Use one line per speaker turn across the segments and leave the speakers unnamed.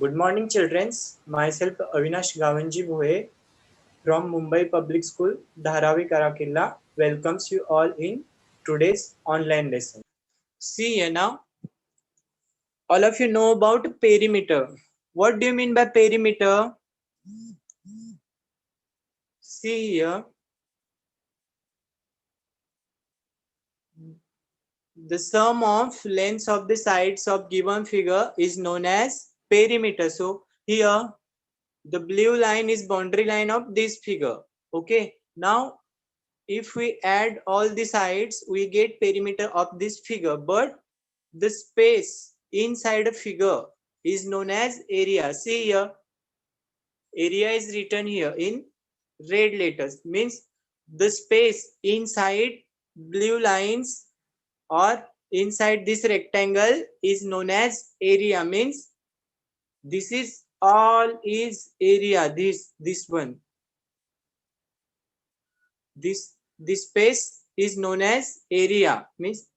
Good morning, children. Myself Avinash Gavanji Bhoye from Mumbai Public School, Dharavi Karakilla, welcomes you all in today's online lesson. See here now, all of you know about perimeter. What do you mean by perimeter? See here, the sum of lengths of the sides of given figure is known as perimeter. So here, the blue line is boundary line of this figure. Okay, now if we add all the sides, we get perimeter of this figure, but the space inside a figure is known as area. See here, area is written here in red letters, means the space inside blue lines or inside this rectangle is known as area, means this is all is area, this one, this space is known as area, means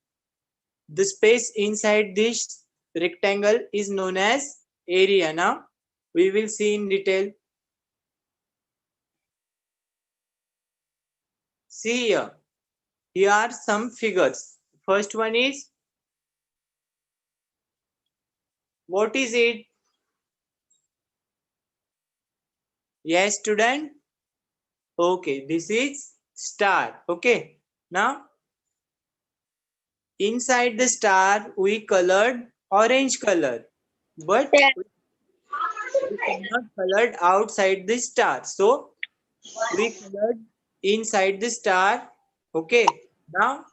the space inside this rectangle is known as area. Now we will see in detail. See here, here are some figures. First one is, what is it? Yes, student. Okay, this is star. Okay, now inside the star we colored orange color, but we cannot colored outside the star, so we colored inside the star. Okay, now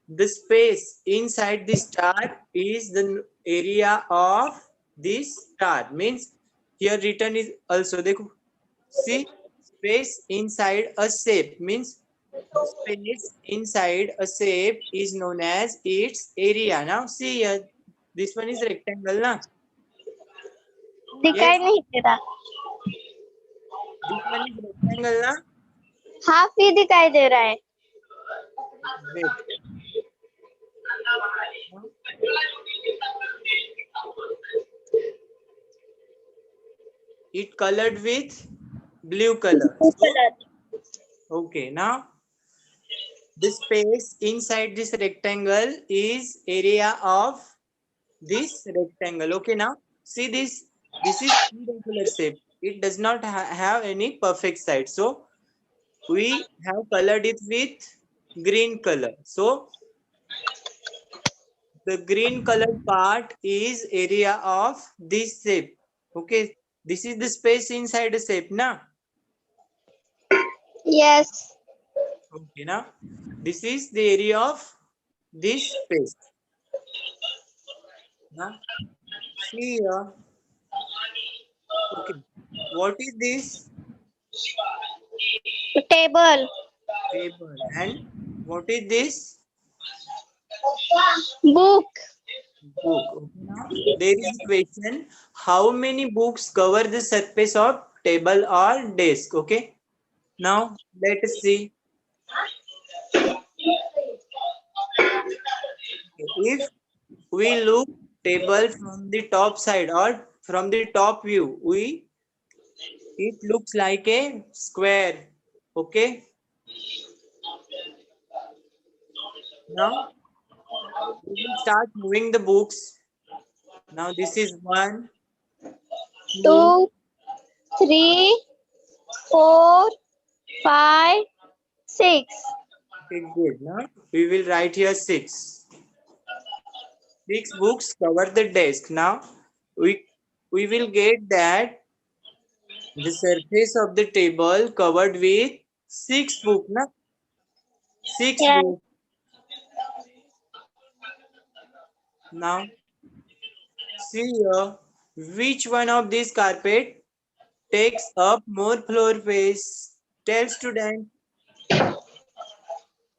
the space inside the star is the area of this star, means here written is also, देखो, see, space inside a shape, means the space inside a shape is known as its area. Now see here, this one is rectangle na?
दिखाई
Yes,
नहीं दे रहा,
this one is rectangle na?
Half ही दिखाई दे रहा है.
Wait. It colored with blue color. So, okay, now the space inside this rectangle is area of this rectangle. Okay, now see this. This is irregular shape. It does not have any perfect side. So we have colored it with green color. So the green colored part is area of this shape. Okay, this is the space inside the shape, na?
Yes.
Okay, now this is the area of this space. Now see here. Okay, what is this?
Table.
Table. And what is this?
Book.
Book. Okay, now there is a question: how many books cover the surface of table or desk? Okay. Now let us see. If we look table from the top side or from the top view, it looks like a square. Okay. Now we will start moving the books. Now this is 1, 2.
2, 3, 4, 5, 6.
Okay, good. Now we will write here 6. 6 books cover the desk. Now we will get that the surface of the table covered with 6 books. Na? 6
Yes.
books. Now see here, which one of these carpet takes up more floor space? Tell student.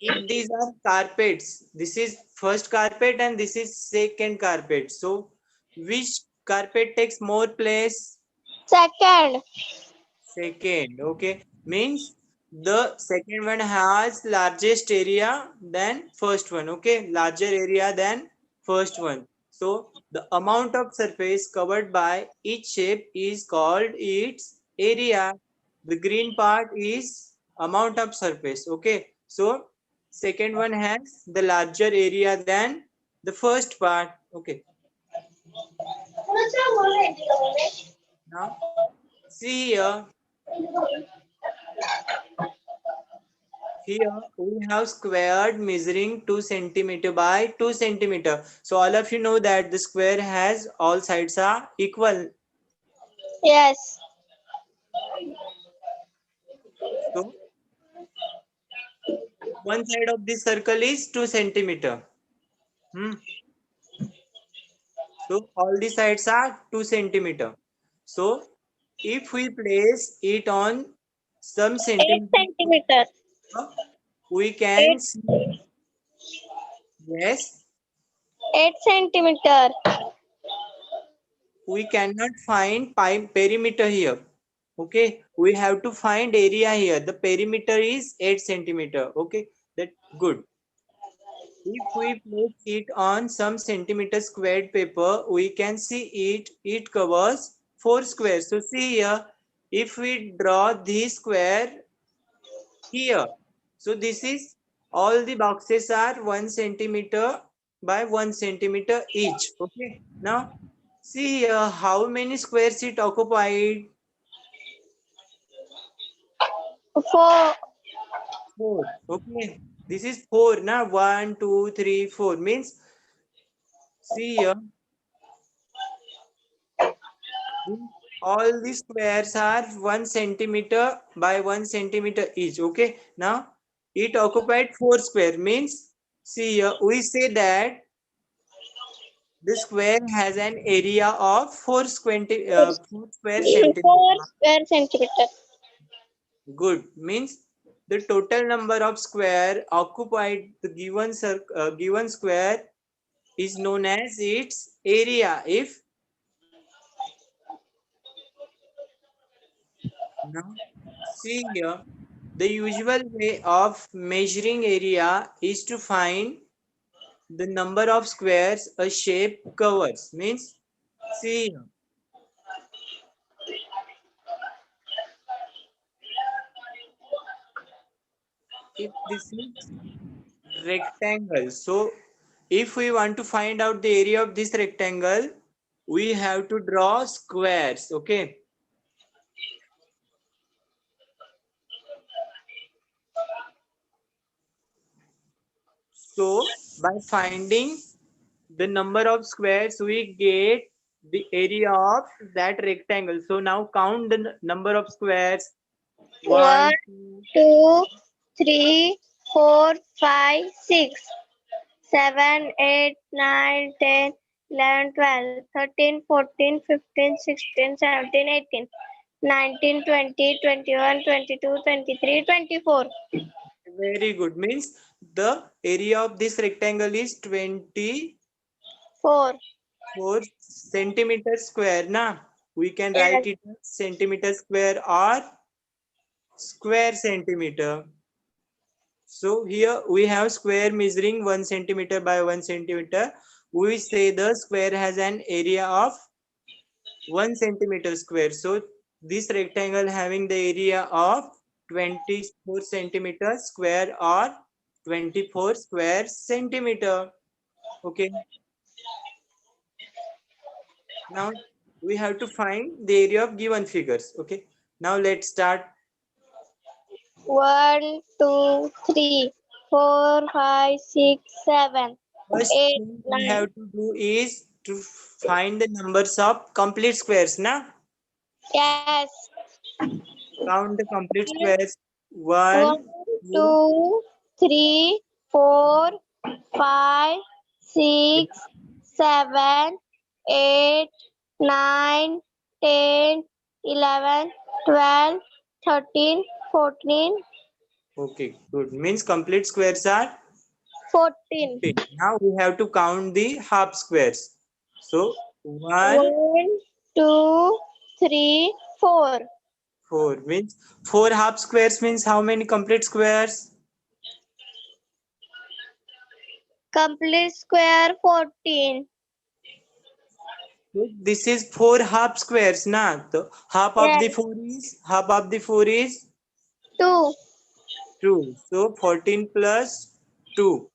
If these are carpets, this is first carpet and this is second carpet. So which carpet takes more place?
Second.
Second. Okay, means the second one has largest area than first one. Okay, larger area than first one. So the amount of surface covered by each shape is called its area. The green part is amount of surface. Okay. So second one has the larger area than the first part. Okay. Now see here. Here we have squared measuring 2 centimeter by 2 centimeter. So all of you know that the square has all sides are equal.
Yes.
So one side of this circle is 2 centimeter. So all the sides are 2 centimeter. So if we place it on some
8
centimeter,
centimeters.
we
8,
can see, yes,
8 centimeter.
we cannot find perimeter here. Okay, we have to find area here. The perimeter is 8 centimeter. Okay, that good. If we place it on some centimeter squared paper, we can see it covers 4 squares. So see here, if we draw this square here, so this is all the boxes are 1 centimeter by 1 centimeter each. Okay, now see here how many squares it occupied.
4.
4. Okay, this is 4 now. 1, 2, 3, 4 means see here. All the squares are 1 centimeter by 1 centimeter each. Okay, now it occupied 4 square means see here we say that the square has an area of 4 square
4
centimeter.
square centimeter.
Good means the total number of square occupied the given square is known as its area. If now see here, the usual way of measuring area is to find the number of squares a shape covers. Means see here, if this is rectangle, so if we want to find out the area of this rectangle, we have to draw squares. Okay. So by finding the number of squares, we get the area of that rectangle. So now count the number of squares.
1,
1, 2,
2, 3, 4, 5, 6, 7, 8, 9, 10, 11, 12, 13, 14, 15, 16, 17, 18, 19, 20, 21, 22, 23, 24.
very good. Means the area of this rectangle is 24
4.
centimeters square. Na, we can
Yes.
write it as centimeter square or square centimeter. So here we have square measuring 1 centimeter by 1 centimeter. We say the square has an area of 1 centimeter square. So this rectangle having the area of 24 centimeter square or 24 square centimeter. Okay. Now we have to find the area of given figures. Okay. Now let's start.
1, 2, 3, 4, 5, 6, 7,
First
8,
thing we
9.
have to do is to find the numbers of complete squares. Na?
Yes.
Count the complete squares.
1,
1, 2,
2, 3, 4, 5, 6, 7, 8, 9, 10, 11, 12, 13, 14,
okay, good. Means complete squares are
14.
15. Now we have to count the half squares. So 1,
1, 2, 3, 4.
4 means 4 half squares means how many complete squares?
Complete square 14.
So this is 4 half squares, na? So half of the
Yes.
4 is
2.
2. So 14 plus 2.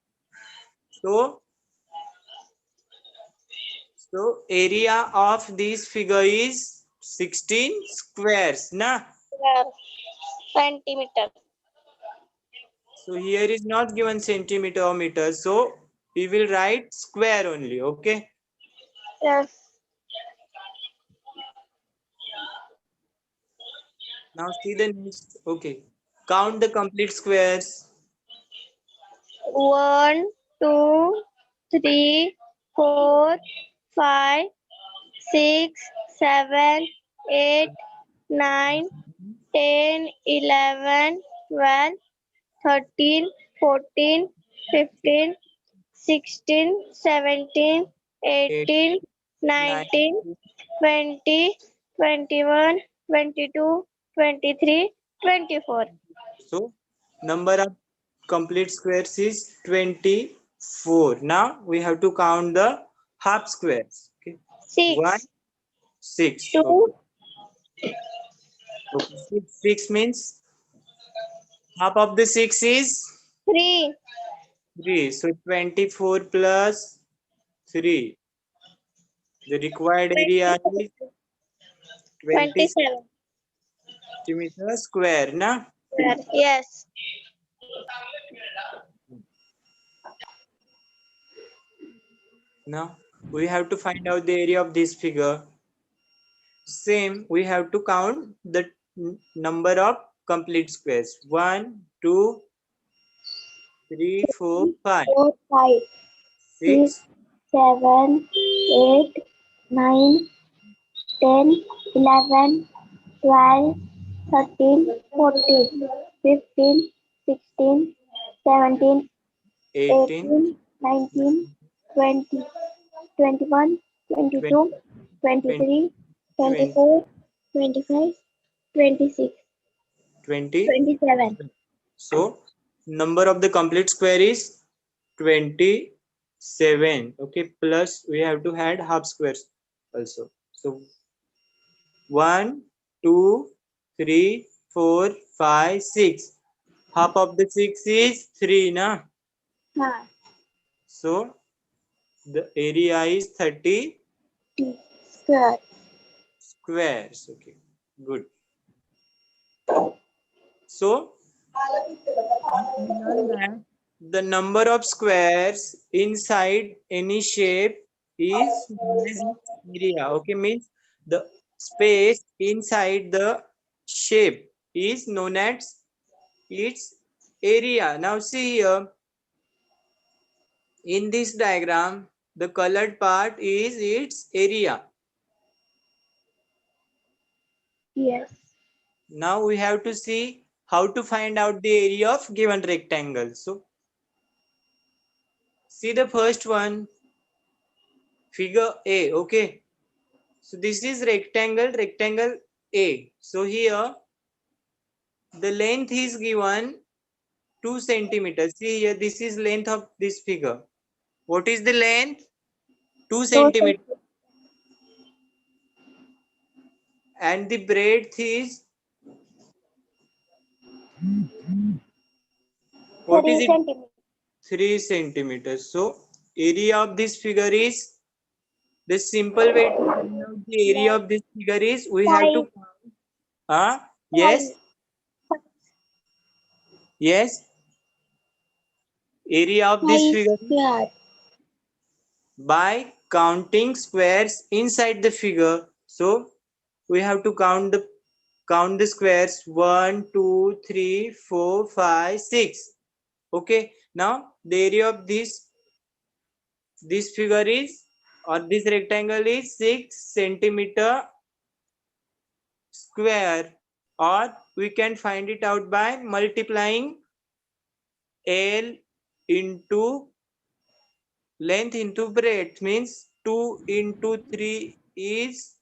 So area of this figure is 16 squares, na?
Square. Centimeter.
So here is not given centimeter or meter. So we will write square only. Okay.
Yes.
Now see the next. Okay. Count the complete squares.
1, 2, 3, 4, 5, 6, 7, 8, 9, 10, 11, 12, 13, 14, 15, 16, 17,
8,
18,
9.
19, 20, 21, 22, 23, 24.
So number of complete squares is 24. Now we have to count the half squares. Okay. 1,
6,
6. Okay.
2,
Okay. 6 means half of the 6 is
3,
3. So 24 plus 3. The required area is 20
27.
centimeters square. Na?
Yes.
Now we have to find out the area of this figure. Same, we have to count the number of complete squares. 1, 2, 3, 4, 5,
4, 5, 6,
6,
7, 8, 9, 10, 11, 12, 13, 14, 15, 16, 17,
18,
18, 19, 20, 21,
20,
22,
20,
23,
20,
24, 25, 26,
20.
27.
So number of the complete square is 27. Okay, plus we have to add half squares also. So 1, 2, 3, 4, 5, 6. Half of the 6 is 3, na?
Ha,
So the area is 30
T square.
squares. Okay, good. So we learned that the number of squares inside any shape is known as its area. Okay, means the space inside the shape is known as its area. Now see here in this diagram, the colored part is its area.
Yes.
Now we have to see how to find out the area of given rectangle. So see the first one, figure A. Okay. So this is rectangle A. So here the length is given 2 centimeters. See here, this is length of this figure. What is the length? 2
So,
centimeters. And the breadth is, what
3
is it?
centimeters.
3 centimeters. So area of this figure is, the simple way to find out the area of this figure is we have to
5,
count.
5.
Yes, yes. Area of this
5
figure is
square.
by counting squares inside the figure. So we have to count the squares 1, 2, 3, 4, 5, 6. Okay. Now the area of this figure is, or this rectangle is 6 centimeter square, or we can find it out by multiplying L into length into breadth, means 2 into 3 is,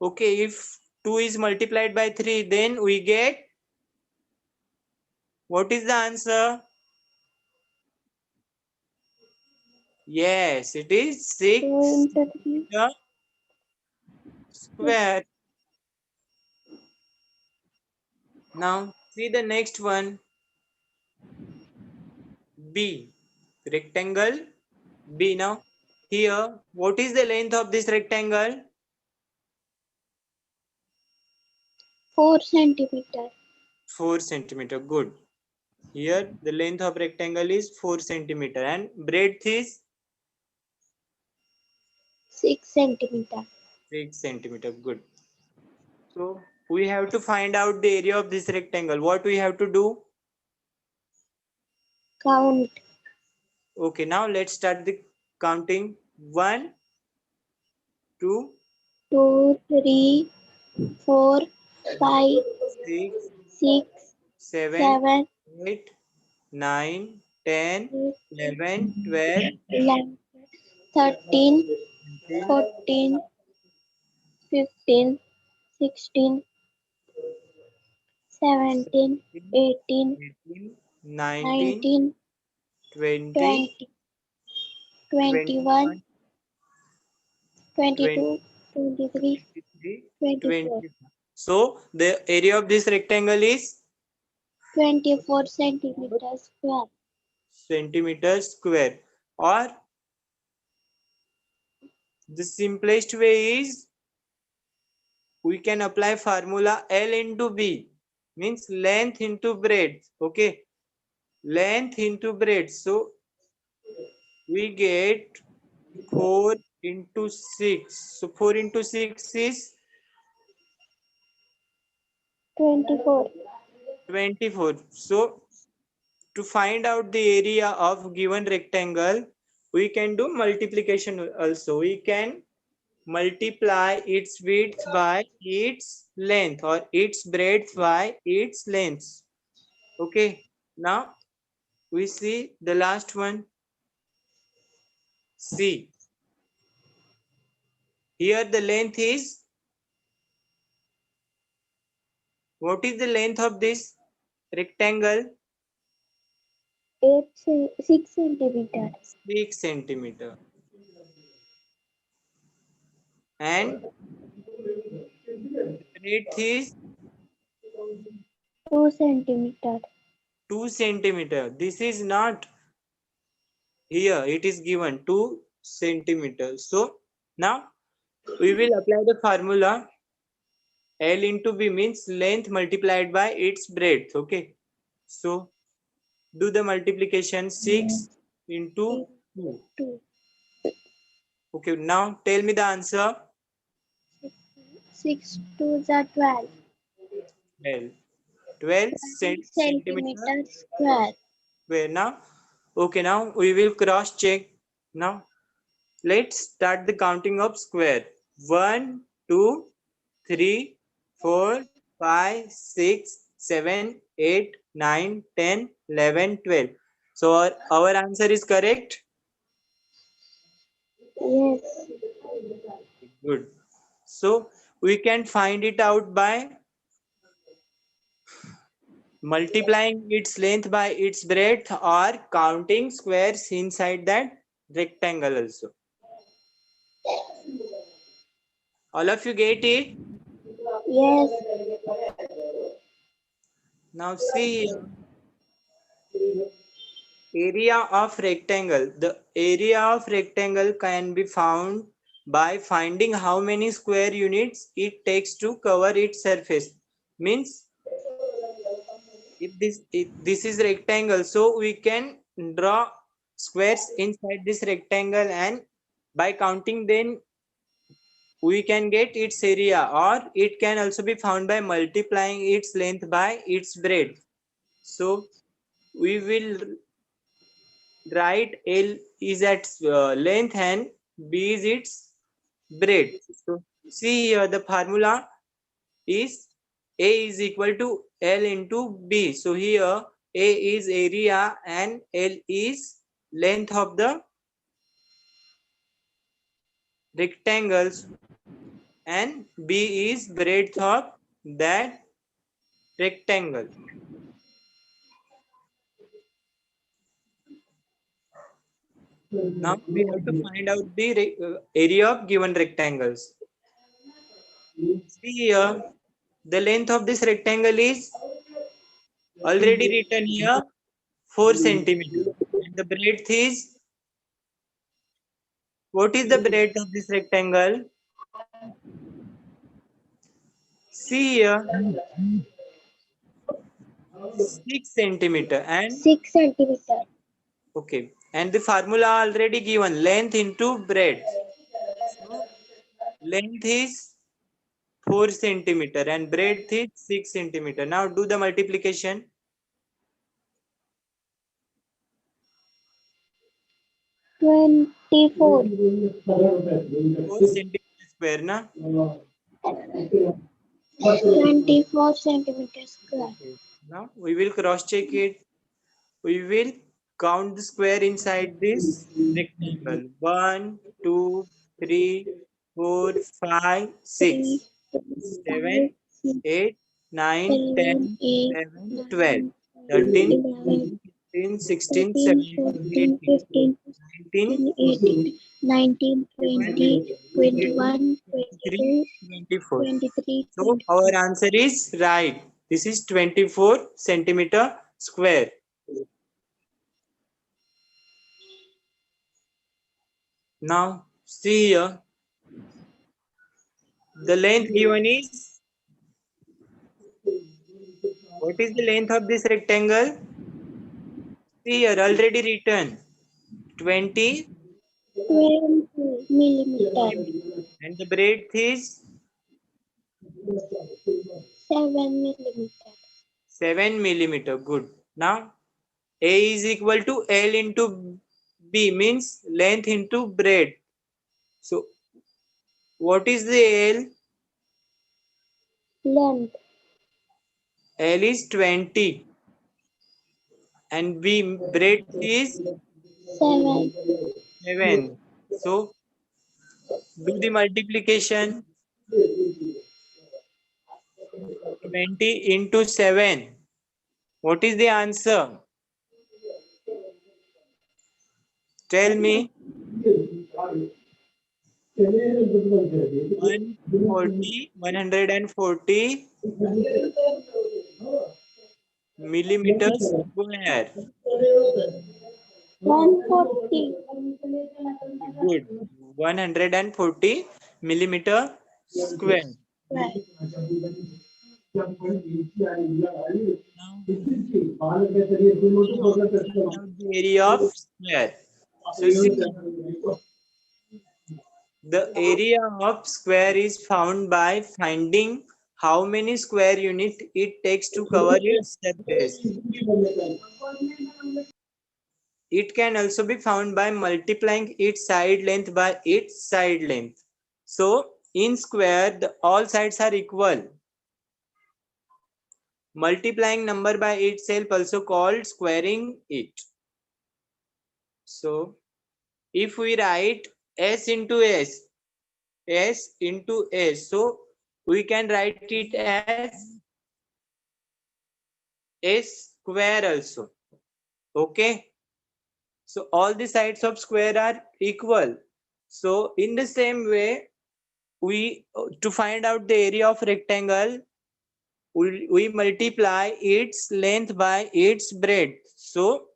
okay, if 2 is multiplied by 3, then we get, what is the answer? Yes, it is
2
6
into 3.
centimeter square. Now see the next one. B. Rectangle B. Now here, what is the length of this rectangle?
4 centimeter.
4 centimeter. Good. Here the length of rectangle is 4 centimeter and breadth is
6 centimeter.
6 centimeter. Good. So we have to find out the area of this rectangle. What we have to do?
Count.
Okay, now let's start the counting. 1, 2,
2, 3, 4, 5,
6,
6,
7,
7,
8, 9, 10,
8,
11, 12,
11, 13,
13,
14, 15, 16, 17, 18,
18, 19,
19,
20,
20, 21,
21,
22, 23,
23,
24.
24. So the area of this rectangle is
24 centimeters square.
centimeter square, or the simplest way is we can apply formula L into B, means length into breadth. Okay, length into breadth. So we get 4 into 6. So 4 into 6 is
24.
24. So to find out the area of given rectangle, we can do multiplication also. We can multiply its width by its length or its breadth by its length. Okay, now we see the last one. C. Here the length is, what is the length of this rectangle?
6 centimeter.
6 centimeter. And the breadth is
2 centimeter.
2 centimeter. This is not here, it is given 2 centimeters. So now we will apply the formula L into B, means length multiplied by its breadth. Okay, so do the multiplication. 6 into 2.
2.
Okay, now tell me the answer.
6 2 are 12.
12. 12 centimeter
Centimeter square.
square. Now, okay, now we will cross check. Now let's start the counting of square. 1, 2, 3, 4, 5, 6, 7, 8, 9, 10, 11, 12. So our answer is correct.
Yes.
Good. So we can find it out by multiplying its length by its breadth or counting squares inside that rectangle also. All of you get it?
Yes.
Now see here. Area of rectangle. The area of rectangle can be found by finding how many square units it takes to cover its surface. Means if this is rectangle, so we can draw squares inside this rectangle, and by counting then we can get its area, or it can also be found by multiplying its length by its breadth. So we will write L is its length and B is its breadth. So see here the formula is A is equal to L into B. So here A is area and L is length of the rectangles and B is breadth of that rectangle. Now we have to find out the area of given rectangles. See here, the length of this rectangle is already written here 4 centimeter. And the breadth is, what is the breadth of this rectangle? See here, 6 centimeter. And
6 centimeter.
okay, and the formula already given, length into breadth. So length is 4 centimeter and breadth is 6 centimeter. Now do the multiplication.
24.
4 centimeter square, na?
24 centimeter square.
Okay. Now we will cross check it. We will count the square inside this rectangle. 1, 2, 3, 4, 5,
3,
6,
4, 5,
7,
6,
8, 9,
7,
10,
8,
11, 12,
9,
13,
11,
15, 16,
13,
17,
14,
18,
15,
19,
16, 18, 19,
21,
20,
22,
21,
23,
22,
24.
23,
So our
24.
answer is right. This is 24 centimeter square. Now see here, the length given is, what is the length of this rectangle? See here, already written 20
20 millimeter.
and the breadth is
7 millimeter.
7 millimeter. Good. Now A is equal to L into B, means length into breadth. So what is the L?
Length
L is 20 and B breadth is
7.
7. So do the multiplication. 20 into 7. What is the answer? Tell me. 140 millimeters square.
140.
Good. 140 millimeter square.
Right.
Now we want to find out the area of square. So see, the area of square is found by finding how many square unit it takes to cover its surface. It can also be found by multiplying its side length by its side length. So in square, all sides are equal. Multiplying number by itself also called squaring it. So if we write s into s into s, so we can write it as s square also. Okay. So all the sides of square are equal. So in the same way, we to find out the area of rectangle, we multiply its length by its breadth. So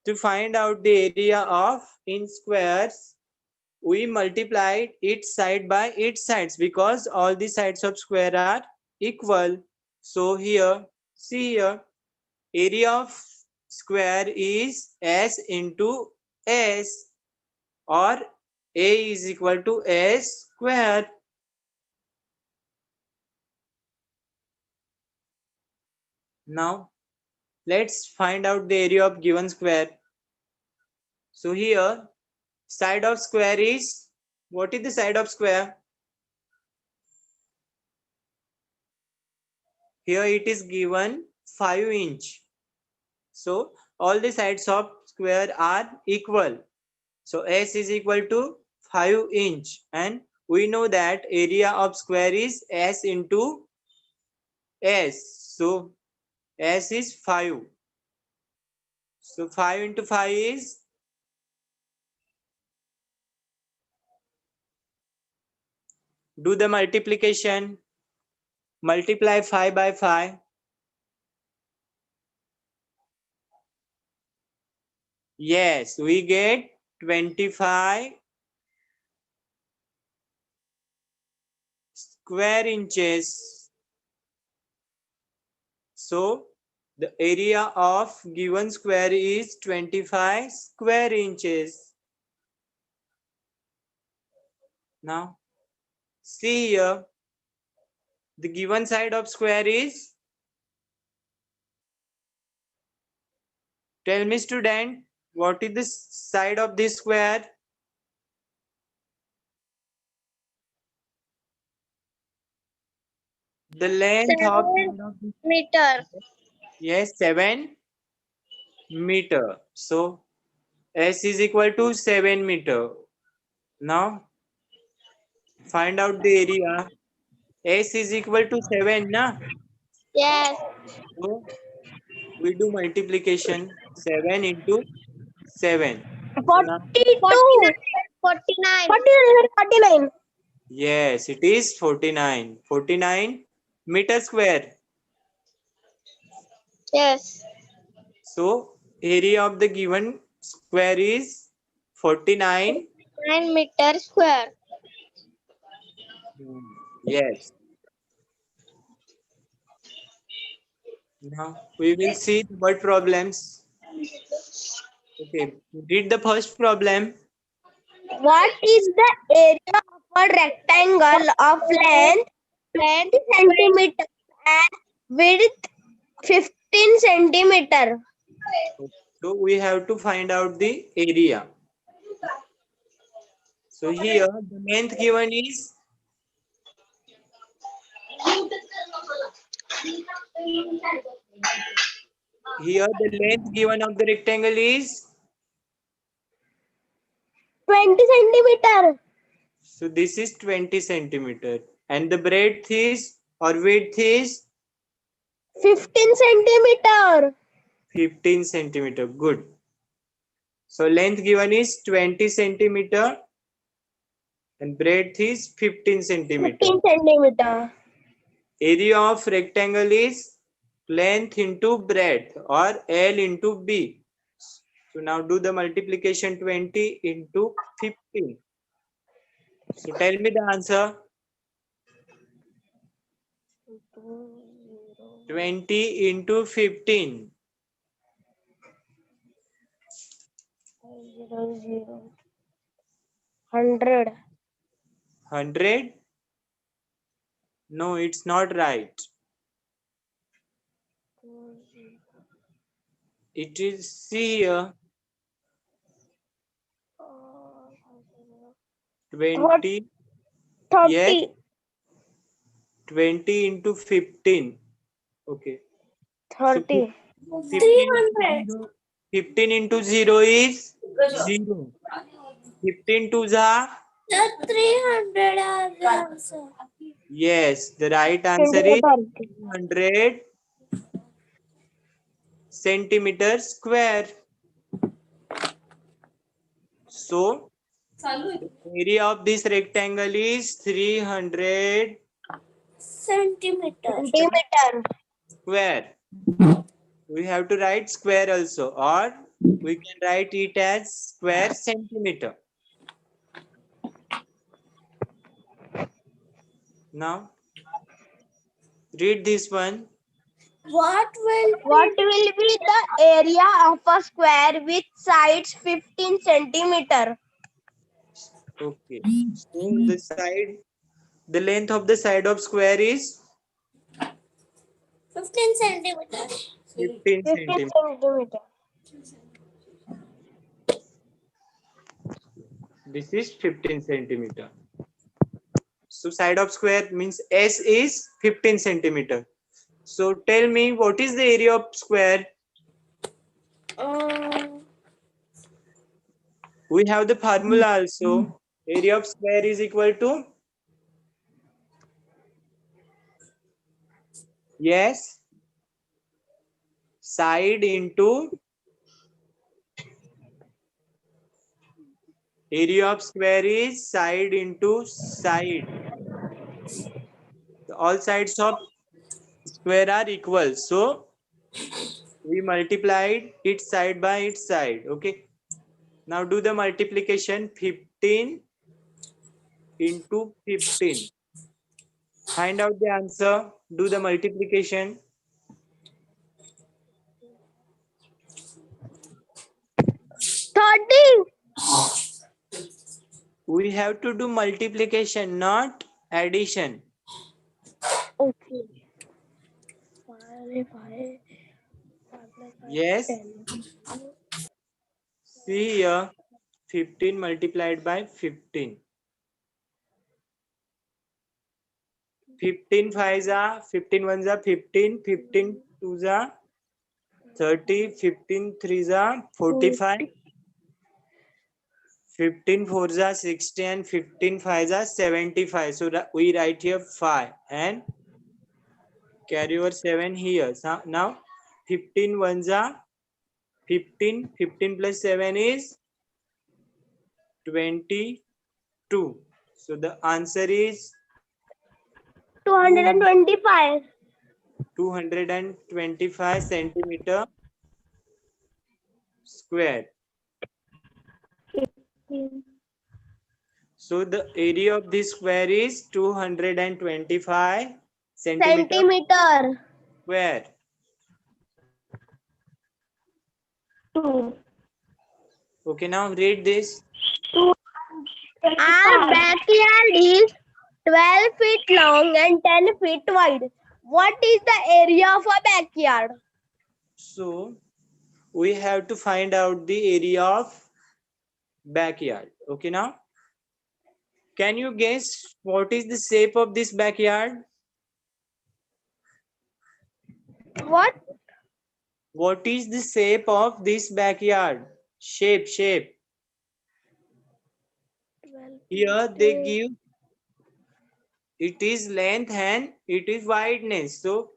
to find out the area of in squares, we multiply its side by its sides because all the sides of square are equal. So here, see here, area of square is s into s, or a is equal to s square. Now let's find out the area of given square. So here, side of square is, what is the side of square? Here it is given 5 inch. So all the sides of square are equal. So s is equal to 5 inch, and we know that area of square is s into s. So s is 5. So 5 into 5 is Do the multiplication. Multiply 5 by 5. Yes, we get 25 square inches. So the area of given square is 25 square inches. Now see here, the given side of square is, tell me student, what is the side of this square? The length of
7 meter.
yes, 7 meter. So S is equal to 7 meter. Now find out the area. S is equal to 7, na?
Yes.
So we do multiplication 7 into 7. So now,
42. 49. 49.
yes, it is 49. 49 meter square.
Yes.
So area of the given square is 49.
9 meter square.
Yes. Now we will see the word problems. Okay, read the first problem.
What is the area of a rectangle of length 20 centimeter and width 15 centimeter?
So we have to find out the area. So here the length given is, here the length given of the rectangle is,
20 centimeter.
so this is 20 centimeter, and the breadth is or width is
15 centimeter.
15 centimeter. Good. So length given is 20 centimeter and breadth is 15 centimeter.
15 centimeter.
Area of rectangle is length into breadth or L into B. So now do the multiplication 20 into 15. So tell me the answer. 20 into 15.
100.
100? No, it's not right. It is, see here, 20.
30.
Yes, 20 into 15. Okay. So
30.
15 into 0 is 0. 15 to the,
300.
yes, the right answer is 200 centimeter square. So the area of this rectangle is 300
Centimeter.
square. We have to write square also, or we can write it as square centimeter. Now read this one.
What will be the area of a square with sides 15 centimeter?
Okay. So the side, the length of the side of square is
15 centimeter.
15 centimeter.
Centimeter.
This is 15 centimeter. So side of square means S is 15 centimeter. So tell me what is the area of square? We have the formula also. Area of square is equal to, yes, side into area of square is side into side. All sides of square are equal, so we multiplied it side by its side. Okay, now do the multiplication. 15 into 15. Find out the answer. Do the multiplication.
30.
We have to do multiplication, not addition.
Okay.
Yes. See here, 15 multiplied by 15. 15 5s are 15 1s are 15, 15 2s are 30, 15 3s are 45, 15 4s are 60, and 15 5s are 75. So we write here 5 and carry over 7 here. So now 15 1s are 15, 15 plus 7 is 22. So the answer is
225.
225 centimeter square. So the area of this square is 225 centimeter
Centimeter.
square.
2.
Okay, now read this.
Our backyard is 12 feet long and 10 feet wide. What is the area of a backyard?
So we have to find out the area of backyard. Okay, now can you guess what is the shape of this backyard?
What?
What is the shape of this backyard? Shape. Here they give it is length and it is wideness. So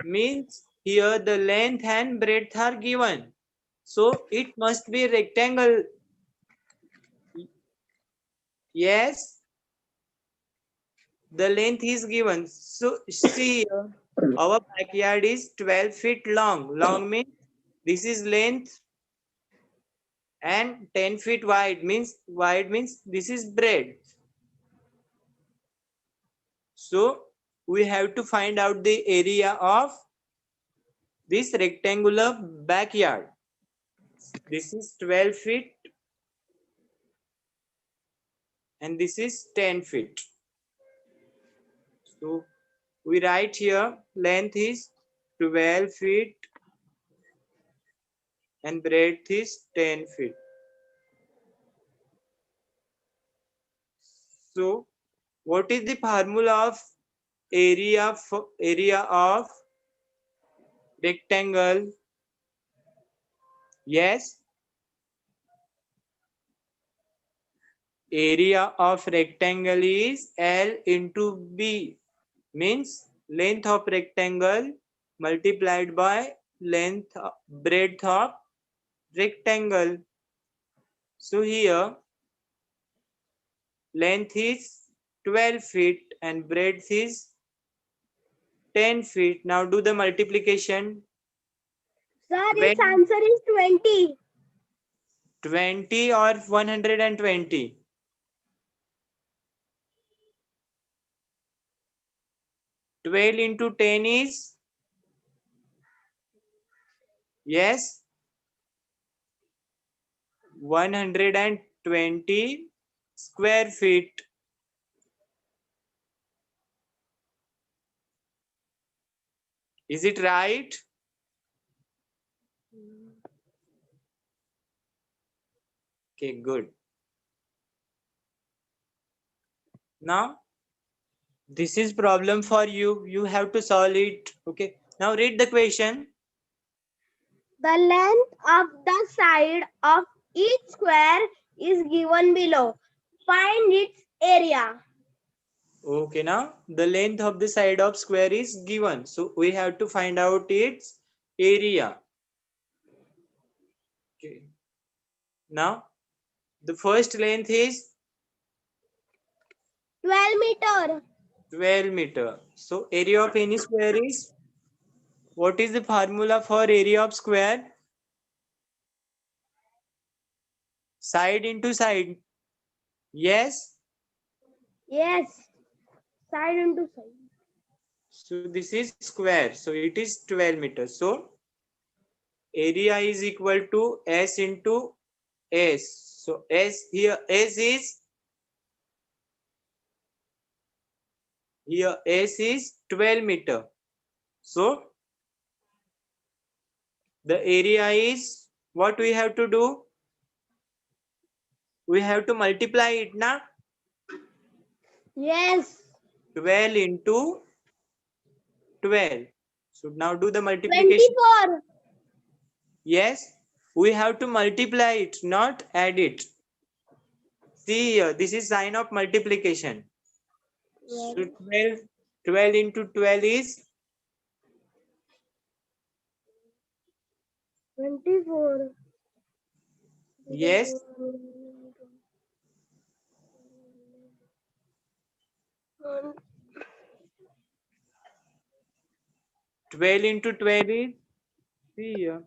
means here the length and breadth are given. So it must be rectangle. Yes, the length is given. So see here, our backyard is 12 feet long. Long means this is length, and 10 feet wide means this is breadth. So we have to find out the area of this rectangular backyard. This is 12 feet and this is 10 feet. So we write here length is 12 feet and breadth is 10 feet. So what is the formula of area of rectangle? Yes, area of rectangle is L into B, means length of rectangle multiplied by breadth of rectangle. So here length is 12 feet and breadth is 10 feet. Now do the multiplication.
Sir, its answer is 20.
20 or 120? 12 into 10 is? Yes, 120 square feet. Is it right? Okay, good. Now this is problem for you. You have to solve it. Okay. Now read the question.
The length of the side of each square is given below. Find its area.
Okay, now the length of the side of square is given. So we have to find out its area. Okay. Now the first length is
12 meter.
12 meter. So area of any square is, what is the formula for area of square? Side into side. Yes.
Yes. Side into side.
So this is square. So it is 12 meters. So area is equal to S into S. So S here, S is, here S is 12 meter. So the area is, what we have to do? We have to multiply it na.
Yes.
12 into 12. So now do the multiplication.
24.
Yes, we have to multiply it, not add it. See here, this is sign of multiplication. So 12 into 12 is
24.
yes. 12 into 12 is, see here,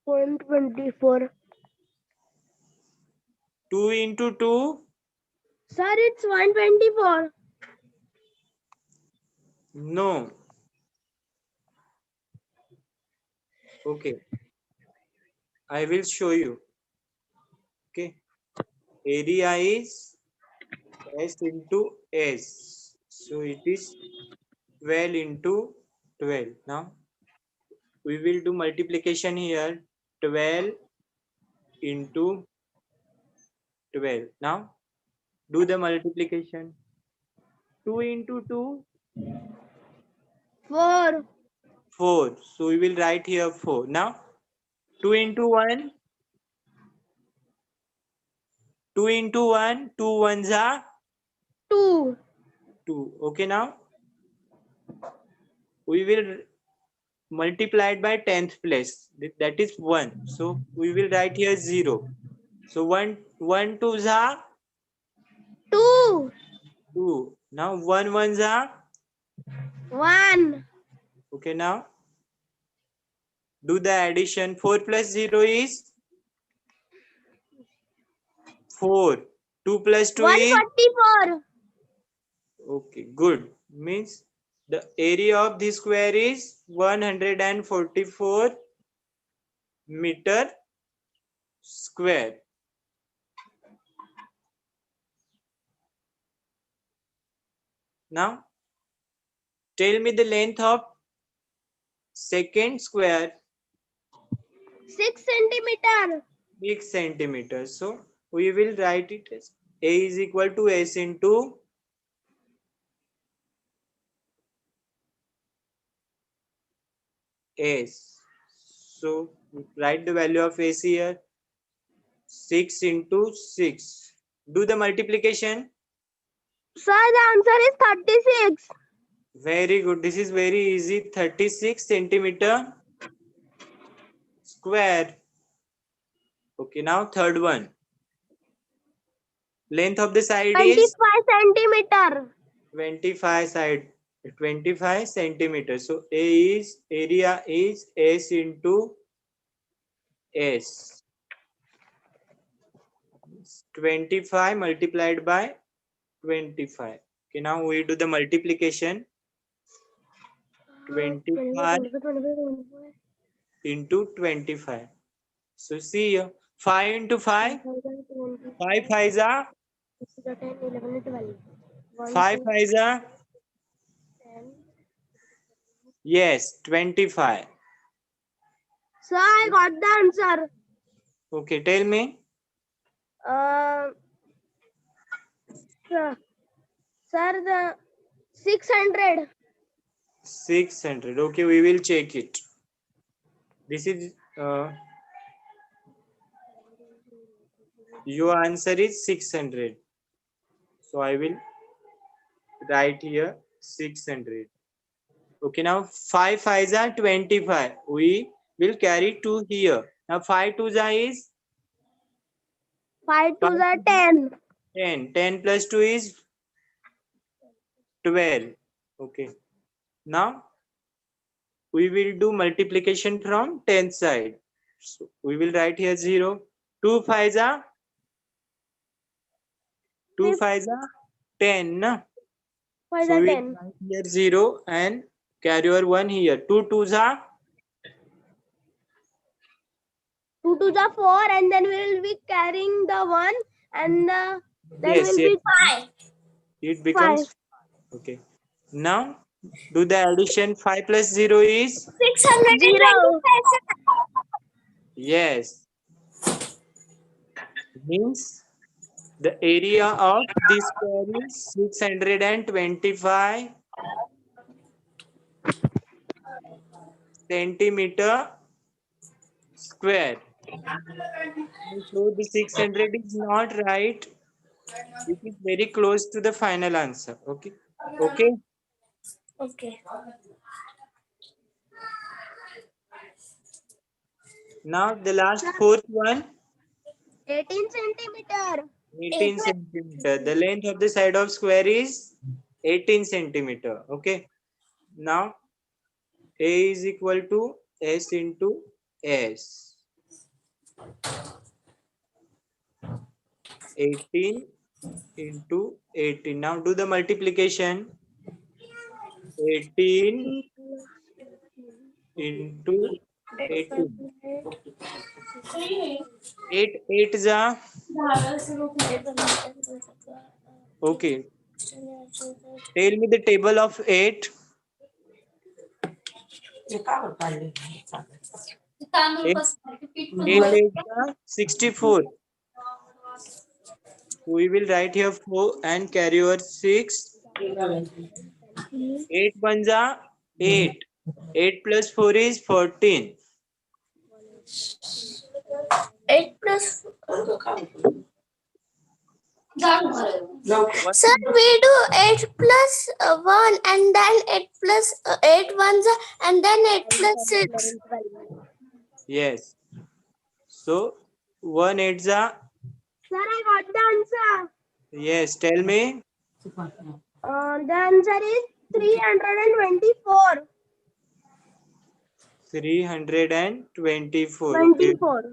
124.
2 into 2.
Sir, it's 124.
No. Okay, I will show you. Okay, area is S into S. So it is 12 into 12. Now we will do multiplication here. 12 into 12. Now do the multiplication. 2 into 2,
4.
4. So we will write here 4. Now 2 into 1, 2 into 1, 2 ones are
2.
2. Okay, now we will multiply it by 10th place. That is 1. So we will write here 0. So 1 twos are
2.
2. Now 1 ones are,
1.
okay, now do the addition. 4 plus 0 is 4. 2 plus 2 is,
144.
okay, good. Means the area of this square is 144 meter square. Now tell me the length of second square.
6 centimeter.
6 centimeters. So we will write it as A is equal to S into S. So write the value of S here. 6 into 6. Do the multiplication.
Sir, the answer is 36.
Very good. This is very easy. 36 centimeter square. Okay, now third one. Length of the side is
25 centimeter.
25 centimeters. So A is, area is S into S. 25 multiplied by 25. Okay, now we do the multiplication. 25 into 25. So see here, 5 into 5. 5 5s are, 5 5s are, yes, 25.
Sir, I got the answer.
Okay, tell me.
Sir, the 600.
600. Okay, we will check it. This is your answer is 600. So I will write here 600. Okay, now 5 5s are 25. We will carry 2 here. Now 5 2s are is
5 to the 10.
10. 10 plus 2 is 12. Okay. Now we will do multiplication from 10th side. So we will write here 0. 2 5s are 2 5s are 10. Na?
5
So
the
we
10.
will write here 0 and carry over 1 here. 2 2s are
2 to the 4, and then we will be carrying the 1, and then
yes,
will
yes.
be 5.
It becomes 5. Okay. Now do the addition. 5 plus 0 is
625.
yes. Means the area of this square is 625 centimeter square. So the 600 is not right. It is very close to the final answer. Okay. Okay.
Okay.
Now the last fourth one.
18 centimeter.
18 centimeter. The length of the side of square is 18 centimeter. Okay. Now A is equal to S into S. 18 into 18. Now do the multiplication. 18 into 18. 8 8 is a okay. Tell me the table of 8. 8 is 64. We will write here 4 and carry over 6. 8 ones are 8. 8 plus 4 is 14.
8 plus.
What
Sir, we do 8 plus 1, and then 8 plus 8 ones, and then 8 plus 6.
yes. So 1 8 is a
Sir, I got the answer.
yes. Tell me.
The answer is 324.
324. Okay.
24.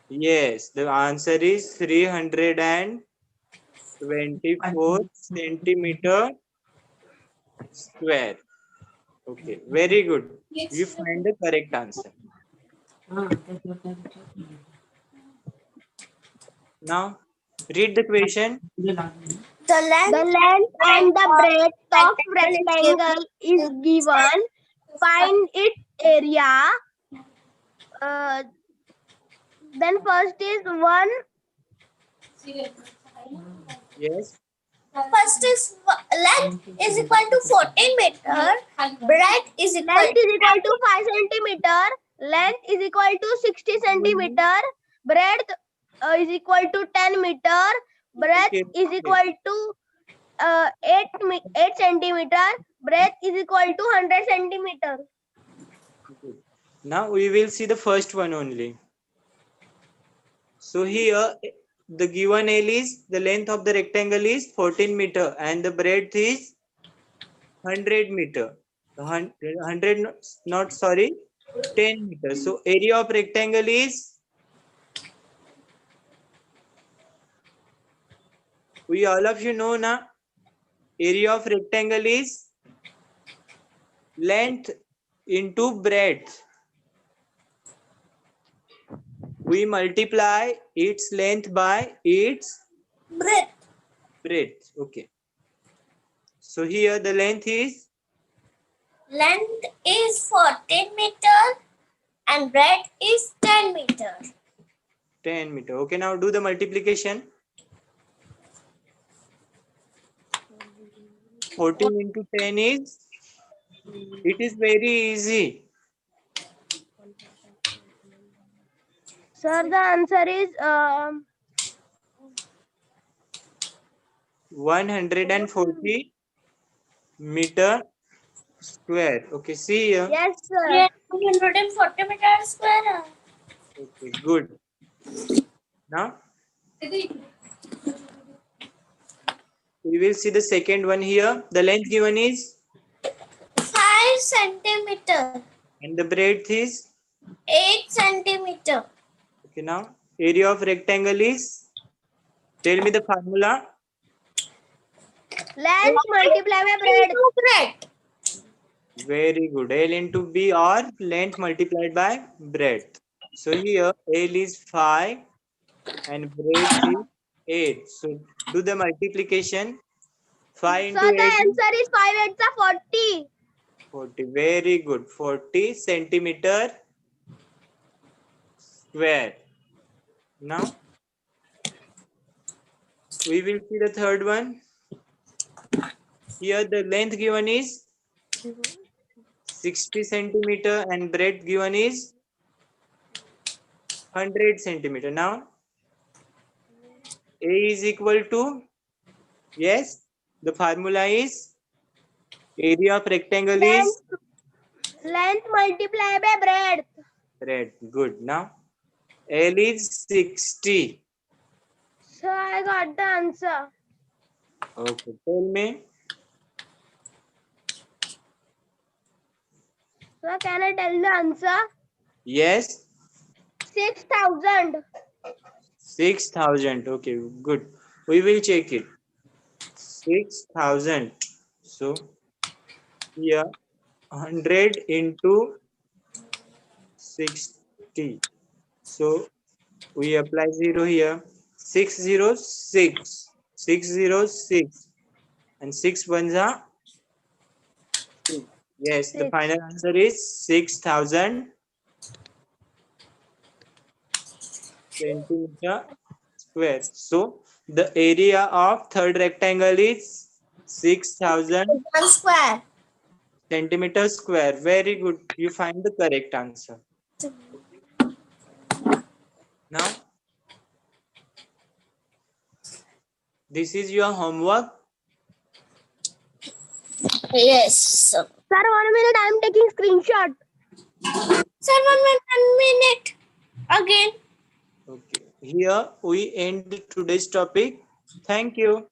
Yes, the answer is 324 centimeter square. Okay, very good. You find the correct answer. Now, read the question.
The length and the breadth of rectangle is given. Find its area. Then first is 1.
Yes.
First is length is equal to 14 meter. Breadth is equal to 5 centimeter. Length is equal to 60 centimeter. Breadth is equal to 10 meter. Breadth
Okay.
is equal to 8 centimeter. Breadth is equal to 100 centimeter.
Okay. Now we will see the first one only. So here the given L is the length of the rectangle is 14 meter and the breadth is 100 meter. 100 not sorry 10 meters. So area of rectangle is we all of you know na area of rectangle is length into breadth. We multiply its length by its breadth. Okay. So here the length is
14 meter and breadth is 10 meter.
10 meter. Okay, now do the multiplication. 14 into 10 is it is very easy.
Sir, the answer is
140 meter square. Okay, see here.
yes, sir. 140 meter square.
Okay, good. Now we will see the second one here. The length given is
5 centimeter.
and the breadth is
8 centimeter.
okay. Now area of rectangle is, tell me the formula.
Length multiplied by breadth.
Very good. L into B or length multiplied by breadth. So here L is 5 and breadth is 8. So do the multiplication. 5 into
So the
8 is
answer is 5 8 40.
40. Very good. 40 centimeter square. Now we will see the third one. Here the length given is 60 centimeter and breadth given is 100 centimeter. Now A is equal to, yes, the formula is area of rectangle is
Length multiplied by breadth.
breadth. Good. Now L is 60.
So I got the answer.
Okay, tell me.
So can I tell the answer?
Yes,
6,000.
6,000. Okay, good. We will check it. 6,000. So here 100 into 60. So we apply 0 here. 606. 606. And 6 ones are 6. Yes, the
Six.
final answer is 6,000 centimeter square. So the area of third rectangle is 6,000
1 square.
centimeter square. Very good. You find the correct answer. Now, this is your homework.
Yes. Sir, 1 minute. I am taking screenshot. Sir, 1 minute. Again.
Okay. Here we end today's topic. Thank you.